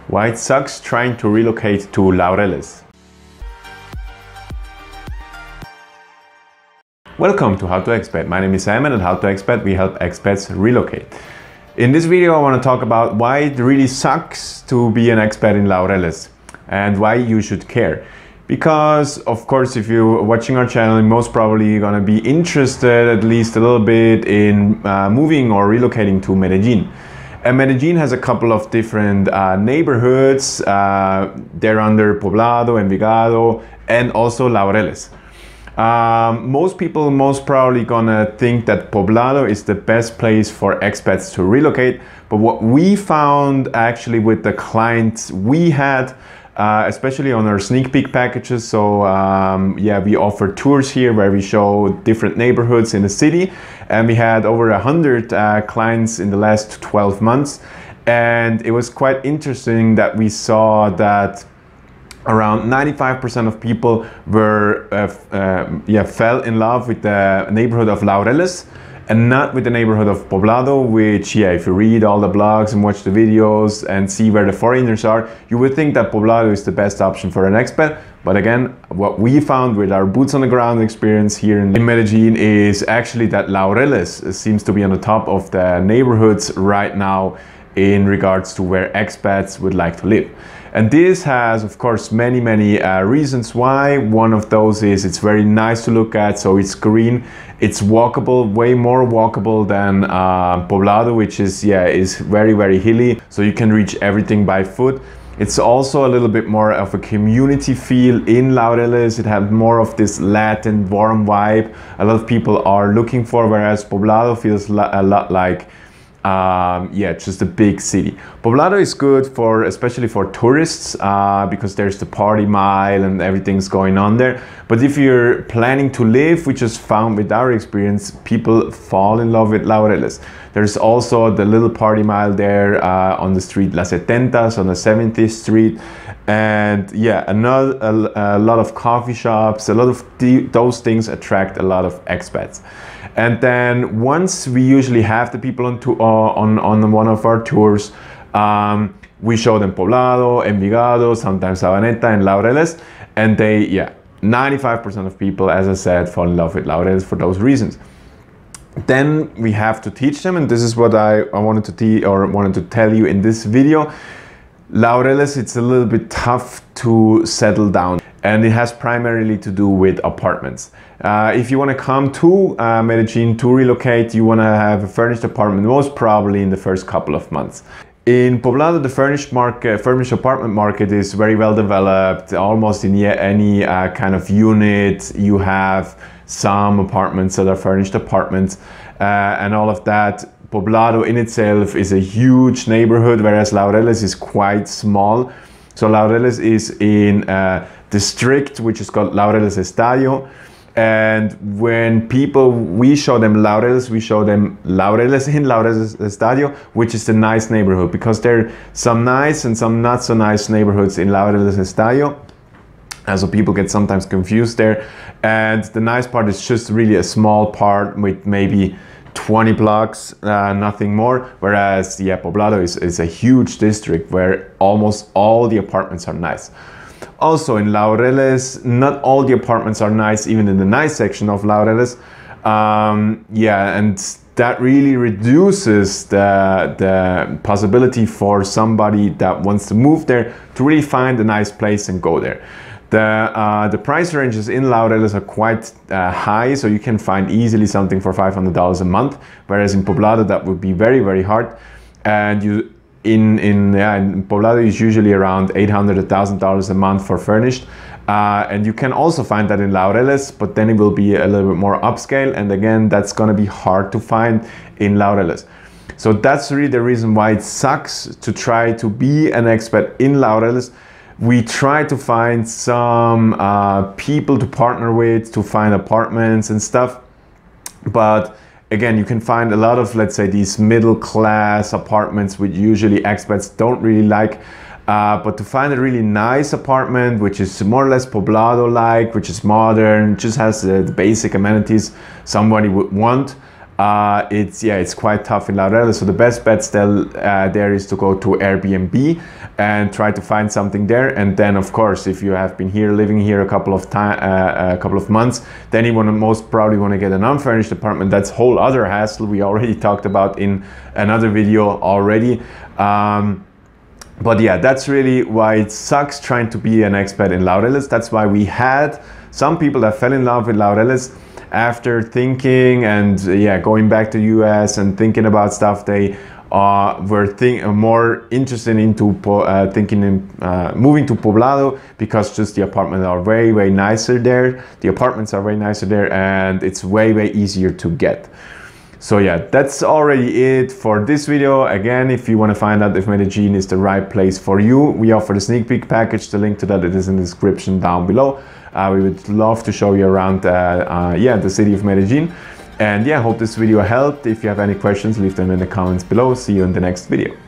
Why it sucks trying to relocate to Laureles. Welcome to How to Expat. My name is Simon, and How to Expat we help expats relocate. In this video I want to talk about why it really sucks to be an expat in Laureles and why you should care. Because of course, if you're watching our channel, you're most probably gonna be interested at least a little bit in moving or relocating to Medellin. And Medellin has a couple of different neighborhoods. They're under Poblado, Envigado, and also Laureles. Most people most probably gonna think that Poblado is the best place for expats to relocate, but what we found actually with the clients we had, especially on our sneak peek packages, so yeah, we offer tours here where we show different neighborhoods in the city, and we had over 100 clients in the last 12 months, and it was quite interesting that we saw that around 95% of people were fell in love with the neighborhood of Laureles and not with the neighborhood of Poblado, which, yeah, if you read all the blogs and watch the videos and see where the foreigners are, you would think that Poblado is the best option for an expat. But again, what we found with our boots on the ground experience here in Medellin is actually that Laureles seems to be on the top of the neighborhoods right now in regards to where expats would like to live. And this has, of course, many reasons why. One of those is it's very nice to look at, so it's green, it's walkable, way more walkable than Poblado, which is, yeah, is very hilly, so you can reach everything by foot. It's also a little bit more of a community feel in Laureles. It has more of this Latin, warm vibe a lot of people are looking for, whereas Poblado feels a lot like yeah, just a big city. Poblado is good for, especially for tourists, because there's the party mile and everything's going on there. But if you're planning to live, we just found with our experience, people fall in love with Laureles. There's also the little party mile there on the street Las Setentas on the 70th Street. And yeah, a lot of coffee shops, a lot of those things attract a lot of expats. And then once we usually have the people on one of our tours, we show them Poblado, Envigado, sometimes Sabaneta and Laureles, and they, yeah, 95% of people, as I said, fall in love with Laureles for those reasons. Then we have to teach them, and this is what I wanted to tell you in this video. Laureles, it's a little bit tough to settle down, and it has primarily to do with apartments. If you want to come to Medellin to relocate, you want to have a furnished apartment most probably in the first couple of months. In Poblado, the furnished apartment market is very well developed. Almost in any kind of unit, you have some apartments that are furnished apartments and all of that. Poblado in itself is a huge neighborhood, whereas Laureles is quite small. So Laureles is in a district which is called Laureles Estadio. And when we show them Laureles, we show them Laureles in Laureles Estadio, which is the nice neighborhood, because there are some nice and some not so nice neighborhoods in Laureles Estadio. And so people get sometimes confused there. And the nice part is just really a small part with maybe 20 blocks, nothing more. Whereas, yeah, Poblado is a huge district where almost all the apartments are nice. Also in Laureles, not all the apartments are nice, even in the nice section of Laureles. Yeah, and that really reduces the possibility for somebody that wants to move there to really find a nice place and go there. The price ranges in Laureles are quite high, so you can find easily something for $500 a month, whereas in Poblado that would be very hard. And in Poblado is usually around $800 to $1,000 a month for furnished, and you can also find that in Laureles, but then it will be a little bit more upscale, and again, that's going to be hard to find in Laureles. So that's really the reason why it sucks to try to be an expat in Laureles. We try to find some people to partner with, to find apartments and stuff, but again, you can find a lot of, let's say, these middle class apartments which usually expats don't really like, but to find a really nice apartment which is more or less Poblado like, which is modern, just has the basic amenities somebody would want, it's quite tough in Laureles. So the best bet still there is to go to Airbnb and try to find something there. And then of course, if you have been here living here a couple of months, then you most probably want to get an unfurnished apartment. That's a whole other hassle we already talked about in another video already. But yeah, that's really why it sucks trying to be an expat in Laureles. That's why we had some people that fell in love with Laureles after thinking and going back to US and thinking about stuff. They were more interested into moving to Poblado, because just the apartments are way nicer there. The apartments are way nicer there, and it's way easier to get. So yeah, that's already it for this video. Again, if you want to find out if Medellin is the right place for you, we offer the sneak peek package. The link to that is in the description down below. We would love to show you around the city of Medellin. And yeah, hope this video helped. If you have any questions, leave them in the comments below. See you in the next video.